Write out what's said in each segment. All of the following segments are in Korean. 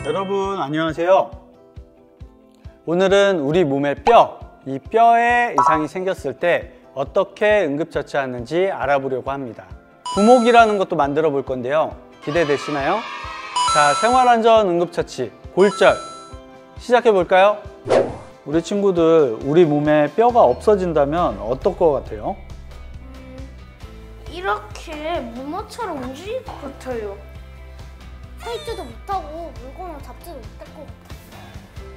여러분 안녕하세요. 오늘은 우리 몸의 이 뼈에 이상이 생겼을 때 어떻게 응급처치하는지 알아보려고 합니다. 부목이라는 것도 만들어 볼 건데요. 기대되시나요? 자, 생활안전 응급처치 골절 시작해 볼까요? 우리 친구들, 우리 몸에 뼈가 없어진다면 어떨 것 같아요? 이렇게 무모처럼 움직일 것 같아요. 서 있지도 못하고 물건을 잡지도 못할 것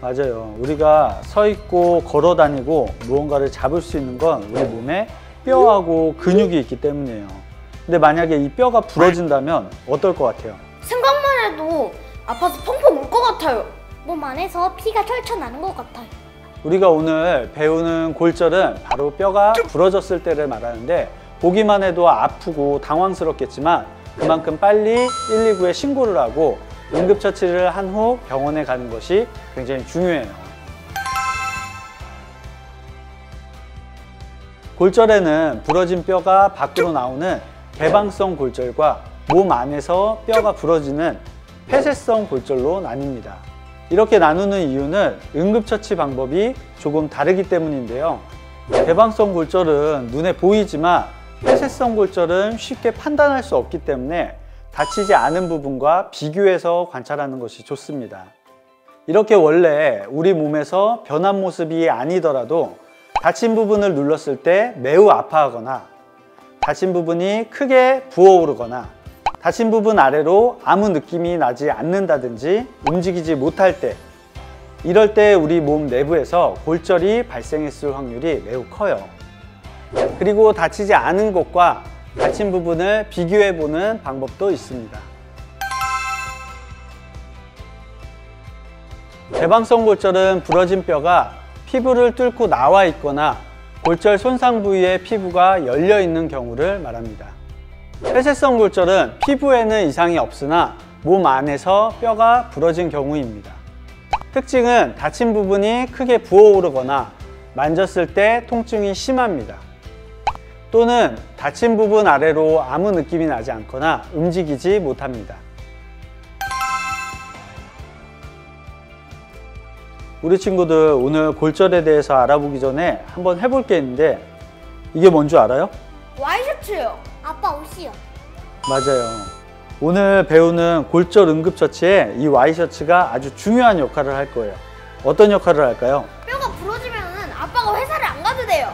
같아요. 맞아요. 우리가 서 있고 걸어 다니고 무언가를 잡을 수 있는 건 우리 몸에 뼈하고 근육이 있기 때문이에요. 근데 만약에 이 뼈가 부러진다면 어떨 것 같아요? 생각만 해도 아파서 펑펑 울 것 같아요. 몸 안에서 피가 철철 나는 것 같아요. 우리가 오늘 배우는 골절은 바로 뼈가 부러졌을 때를 말하는데, 보기만 해도 아프고 당황스럽겠지만 그만큼 빨리 119에 신고를 하고 응급처치를 한 후 병원에 가는 것이 굉장히 중요해요. 골절에는 부러진 뼈가 밖으로 나오는 개방성 골절과 몸 안에서 뼈가 부러지는 폐쇄성 골절로 나뉩니다. 이렇게 나누는 이유는 응급처치 방법이 조금 다르기 때문인데요. 개방성 골절은 눈에 보이지만 폐쇄성 골절은 쉽게 판단할 수 없기 때문에 다치지 않은 부분과 비교해서 관찰하는 것이 좋습니다. 이렇게 원래 우리 몸에서 변한 모습이 아니더라도 다친 부분을 눌렀을 때 매우 아파하거나, 다친 부분이 크게 부어오르거나, 다친 부분 아래로 아무 느낌이 나지 않는다든지 움직이지 못할 때, 이럴 때 우리 몸 내부에서 골절이 발생했을 확률이 매우 커요. 그리고 다치지 않은 곳과 다친 부분을 비교해 보는 방법도 있습니다. 개방성 골절은 부러진 뼈가 피부를 뚫고 나와 있거나 골절 손상 부위의 피부가 열려 있는 경우를 말합니다. 폐쇄성 골절은 피부에는 이상이 없으나 몸 안에서 뼈가 부러진 경우입니다. 특징은 다친 부분이 크게 부어오르거나 만졌을 때 통증이 심합니다. 또는 다친 부분 아래로 아무 느낌이 나지 않거나 움직이지 못합니다. 우리 친구들, 오늘 골절에 대해서 알아보기 전에 한번 해볼 게 있는데, 이게 뭔 줄 알아요? 와이셔츠요. 아빠 옷이요. 맞아요. 오늘 배우는 골절 응급처치에 이 와이셔츠가 아주 중요한 역할을 할 거예요. 어떤 역할을 할까요? 뼈가 부러지면 아빠가 회사를 안 가도 돼요.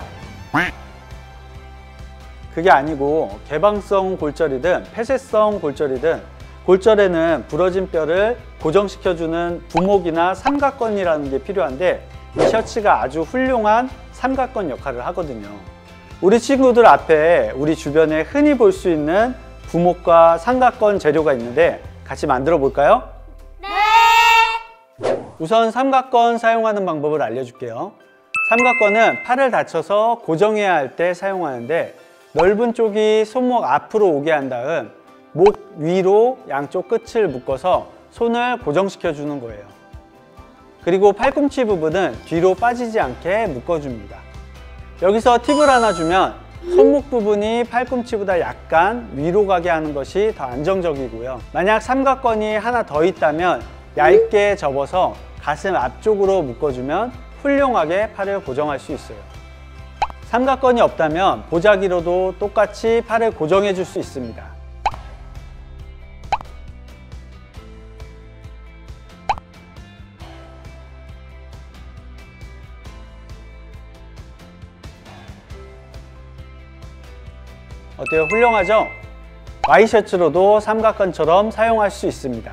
그게 아니고 개방성 골절이든 폐쇄성 골절이든 골절에는 부러진 뼈를 고정시켜주는 부목이나 삼각건이라는 게 필요한데, 이 셔츠가 아주 훌륭한 삼각건 역할을 하거든요. 우리 친구들 앞에 우리 주변에 흔히 볼 수 있는 부목과 삼각건 재료가 있는데 같이 만들어 볼까요? 네! 우선 삼각건 사용하는 방법을 알려줄게요. 삼각건은 팔을 다쳐서 고정해야 할 때 사용하는데, 넓은 쪽이 손목 앞으로 오게 한 다음 목 위로 양쪽 끝을 묶어서 손을 고정시켜 주는 거예요. 그리고 팔꿈치 부분은 뒤로 빠지지 않게 묶어줍니다. 여기서 팁을 하나 주면, 손목 부분이 팔꿈치보다 약간 위로 가게 하는 것이 더 안정적이고요. 만약 삼각건이 하나 더 있다면 얇게 접어서 가슴 앞쪽으로 묶어주면 훌륭하게 팔을 고정할 수 있어요. 삼각건이 없다면 보자기로도 똑같이 팔을 고정해 줄 수 있습니다. 어때요? 훌륭하죠? 와이셔츠로도 삼각건처럼 사용할 수 있습니다.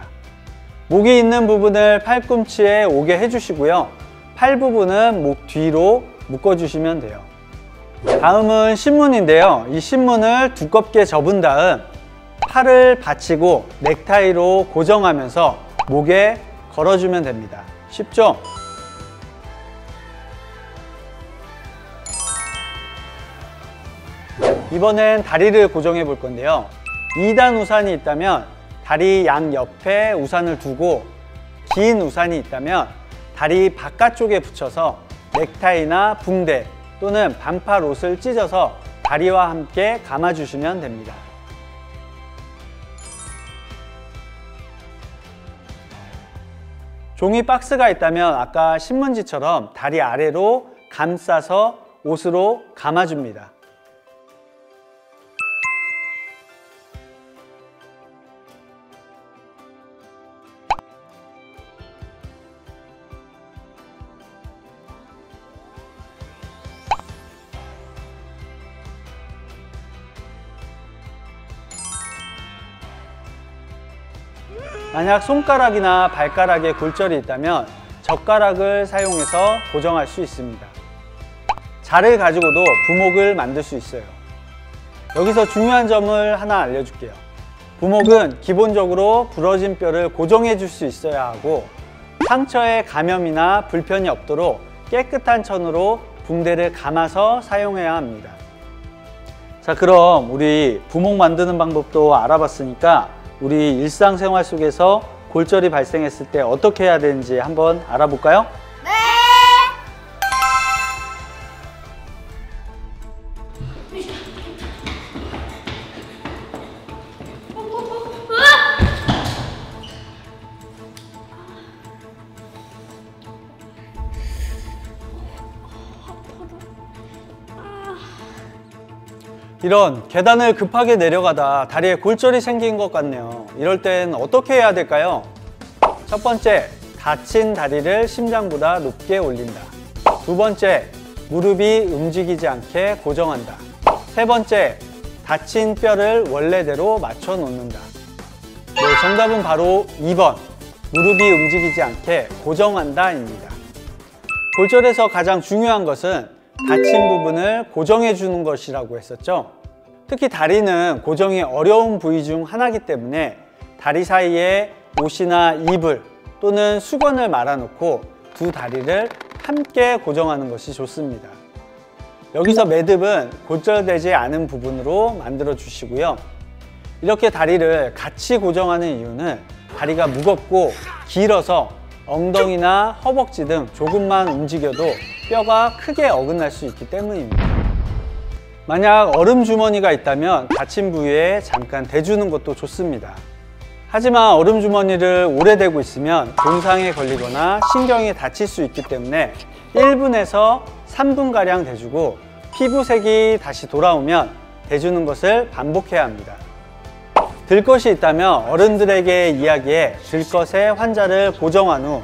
목이 있는 부분을 팔꿈치에 오게 해주시고요. 팔 부분은 목 뒤로 묶어주시면 돼요. 다음은 신문인데요. 이 신문을 두껍게 접은 다음 팔을 받치고 넥타이로 고정하면서 목에 걸어주면 됩니다. 쉽죠? 이번엔 다리를 고정해 볼 건데요. 2단 우산이 있다면 다리 양 옆에 우산을 두고, 긴 우산이 있다면 다리 바깥쪽에 붙여서 넥타이나 붕대 또는 반팔 옷을 찢어서 다리와 함께 감아주시면 됩니다. 종이 박스가 있다면 아까 신문지처럼 다리 아래로 감싸서 옷으로 감아줍니다. 만약 손가락이나 발가락에 골절이 있다면 젓가락을 사용해서 고정할 수 있습니다. 자를 가지고도 부목을 만들 수 있어요. 여기서 중요한 점을 하나 알려줄게요. 부목은 기본적으로 부러진 뼈를 고정해 줄 수 있어야 하고 상처에 감염이나 불편이 없도록 깨끗한 천으로 붕대를 감아서 사용해야 합니다. 자, 그럼 우리 부목 만드는 방법도 알아봤으니까 우리 일상생활 속에서 골절이 발생했을 때 어떻게 해야 되는지 한번 알아볼까요? 네. 이런 계단을 급하게 내려가다 다리에 골절이 생긴 것 같네요. 이럴 땐 어떻게 해야 될까요? 첫 번째, 다친 다리를 심장보다 높게 올린다. 두 번째, 무릎이 움직이지 않게 고정한다. 세 번째, 다친 뼈를 원래대로 맞춰 놓는다. 네, 정답은 바로 2번, 무릎이 움직이지 않게 고정한다입니다. 골절에서 가장 중요한 것은 다친 부분을 고정해 주는 것이라고 했었죠. 특히 다리는 고정이 어려운 부위 중 하나이기 때문에 다리 사이에 옷이나 이불 또는 수건을 말아놓고 두 다리를 함께 고정하는 것이 좋습니다. 여기서 매듭은 골절되지 않은 부분으로 만들어 주시고요. 이렇게 다리를 같이 고정하는 이유는 다리가 무겁고 길어서 엉덩이나 허벅지 등 조금만 움직여도 뼈가 크게 어긋날 수 있기 때문입니다. 만약 얼음 주머니가 있다면 다친 부위에 잠깐 대주는 것도 좋습니다. 하지만 얼음 주머니를 오래 대고 있으면 동상에 걸리거나 신경이 다칠 수 있기 때문에 1분에서 3분가량 대주고 피부색이 다시 돌아오면 대주는 것을 반복해야 합니다. 들것이 있다면 어른들에게 이야기해 들것에 환자를 고정한 후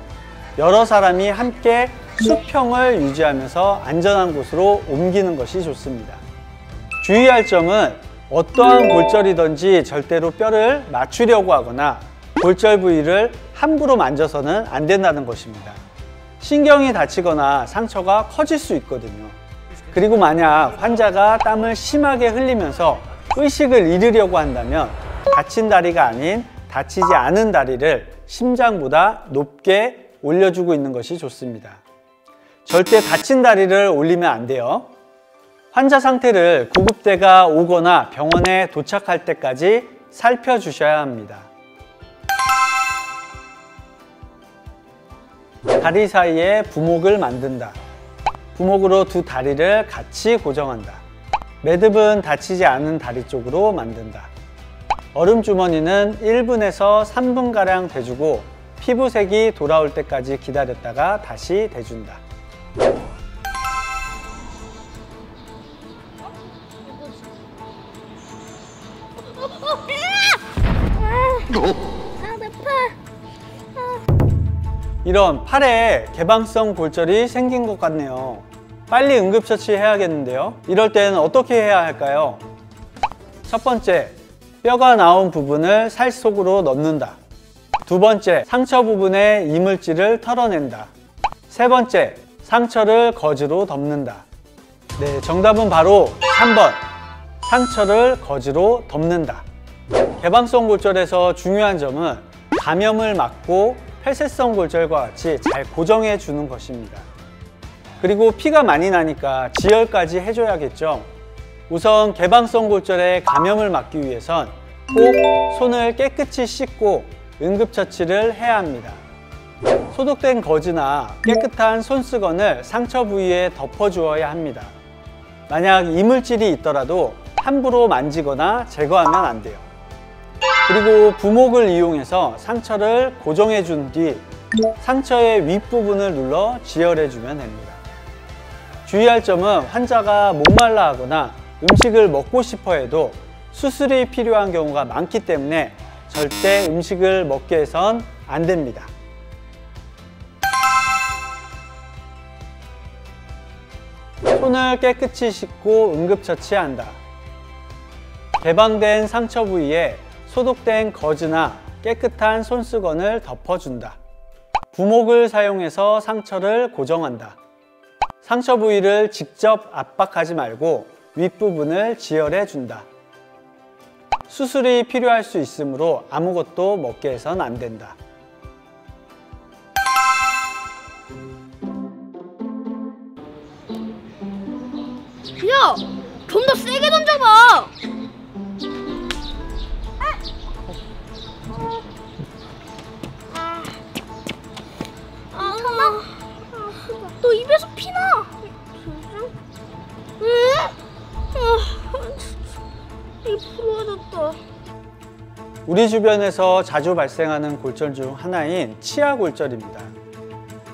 여러 사람이 함께 수평을 유지하면서 안전한 곳으로 옮기는 것이 좋습니다. 주의할 점은 어떠한 골절이든지 절대로 뼈를 맞추려고 하거나 골절 부위를 함부로 만져서는 안 된다는 것입니다. 신경이 다치거나 상처가 커질 수 있거든요. 그리고 만약 환자가 땀을 심하게 흘리면서 의식을 잃으려고 한다면 다친 다리가 아닌 다치지 않은 다리를 심장보다 높게 올려주고 있는 것이 좋습니다. 절대 다친 다리를 올리면 안 돼요. 환자 상태를 구급대가 오거나 병원에 도착할 때까지 살펴주셔야 합니다. 다리 사이에 부목을 만든다. 부목으로 두 다리를 같이 고정한다. 매듭은 다치지 않은 다리 쪽으로 만든다. 얼음 주머니는 1분에서 3분가량 대주고 피부색이 돌아올 때까지 기다렸다가 다시 대준다. 내 팔. 이런 팔에 개방성 골절이 생긴 것 같네요. 빨리 응급처치 해야겠는데요. 이럴 때는 어떻게 해야 할까요? 첫 번째, 뼈가 나온 부분을 살 속으로 넣는다. 두 번째, 상처 부분의 이물질을 털어낸다. 세 번째, 상처를 거즈로 덮는다. 네, 정답은 바로 3번, 상처를 거즈로 덮는다. 개방성 골절에서 중요한 점은 감염을 막고 폐쇄성 골절과 같이 잘 고정해 주는 것입니다. 그리고 피가 많이 나니까 지혈까지 해줘야겠죠. 우선 개방성 골절에 감염을 막기 위해선 꼭 손을 깨끗이 씻고 응급처치를 해야 합니다. 소독된 거즈나 깨끗한 손수건을 상처 부위에 덮어주어야 합니다. 만약 이물질이 있더라도 함부로 만지거나 제거하면 안 돼요. 그리고 부목을 이용해서 상처를 고정해 준 뒤 상처의 윗부분을 눌러 지혈해 주면 됩니다. 주의할 점은 환자가 목말라 하거나 음식을 먹고 싶어 해도 수술이 필요한 경우가 많기 때문에 절대 음식을 먹게 해선 안 됩니다. 손을 깨끗이 씻고 응급처치한다. 개방된 상처 부위에 소독된 거즈나 깨끗한 손수건을 덮어준다. 부목을 사용해서 상처를 고정한다. 상처 부위를 직접 압박하지 말고 윗부분을 지혈해 준다. 수술이 필요할 수 있으므로 아무것도 먹게 해선 안 된다. 야! 좀 더 세게 던져봐! 너 입에서 피나! 이게 부러졌다. 우리 주변에서 자주 발생하는 골절 중 하나인 치아 골절입니다.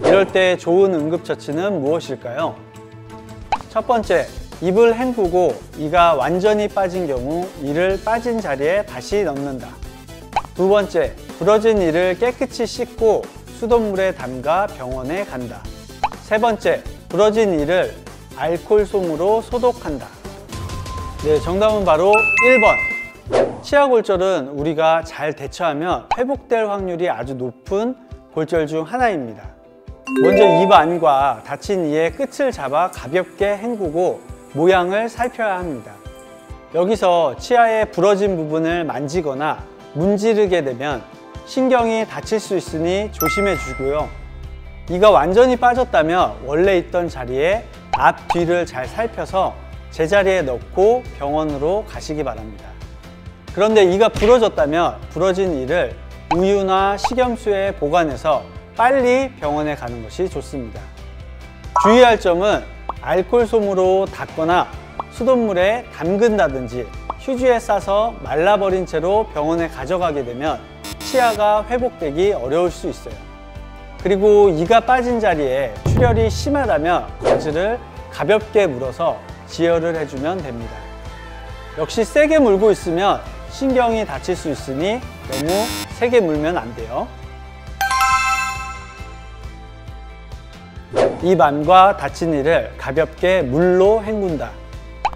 이럴 때 좋은 응급처치는 무엇일까요? 첫 번째, 입을 헹구고 이가 완전히 빠진 경우 이를 빠진 자리에 다시 넣는다. 두 번째, 부러진 이를 깨끗이 씻고 수돗물에 담가 병원에 간다. 세 번째, 부러진 이를 알코올 솜으로 소독한다. 네, 정답은 바로 1번. 치아 골절은 우리가 잘 대처하면 회복될 확률이 아주 높은 골절 중 하나입니다. 먼저 입 안과 다친 이의 끝을 잡아 가볍게 헹구고 모양을 살펴야 합니다. 여기서 치아의 부러진 부분을 만지거나 문지르게 되면 신경이 다칠 수 있으니 조심해 주고요. 이가 완전히 빠졌다면 원래 있던 자리에 앞, 뒤를 잘 살펴서 제자리에 넣고 병원으로 가시기 바랍니다. 그런데 이가 부러졌다면 부러진 이를 우유나 식염수에 보관해서 빨리 병원에 가는 것이 좋습니다. 주의할 점은 알코올 솜으로 닦거나 수돗물에 담근다든지 휴지에 싸서 말라버린 채로 병원에 가져가게 되면 치아가 회복되기 어려울 수 있어요. 그리고 이가 빠진 자리에 출혈이 심하다면 거즈를 가볍게 물어서 지혈을 해주면 됩니다. 역시 세게 물고 있으면 신경이 다칠 수 있으니 너무 세게 물면 안 돼요. 입 안과 다친 이를 가볍게 물로 헹군다.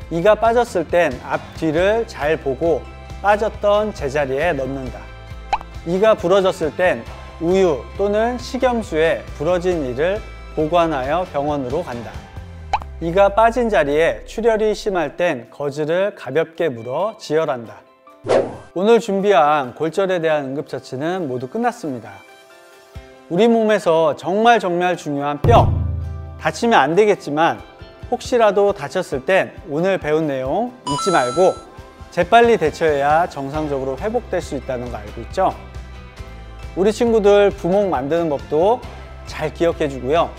이가 빠졌을 땐 앞, 뒤를 잘 보고 빠졌던 제자리에 넣는다. 이가 부러졌을 땐 우유 또는 식염수에 부러진 이를 보관하여 병원으로 간다. 이가 빠진 자리에 출혈이 심할 땐 거즈를 가볍게 물어 지혈한다. 오늘 준비한 골절에 대한 응급처치는 모두 끝났습니다. 우리 몸에서 정말 중요한 뼈, 다치면 안 되겠지만 혹시라도 다쳤을 땐 오늘 배운 내용 잊지 말고 재빨리 대처해야 정상적으로 회복될 수 있다는 거 알고 있죠? 우리 친구들 부목 만드는 법도 잘 기억해 주고요.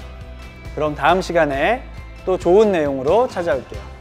그럼 다음 시간에 또 좋은 내용으로 찾아올게요.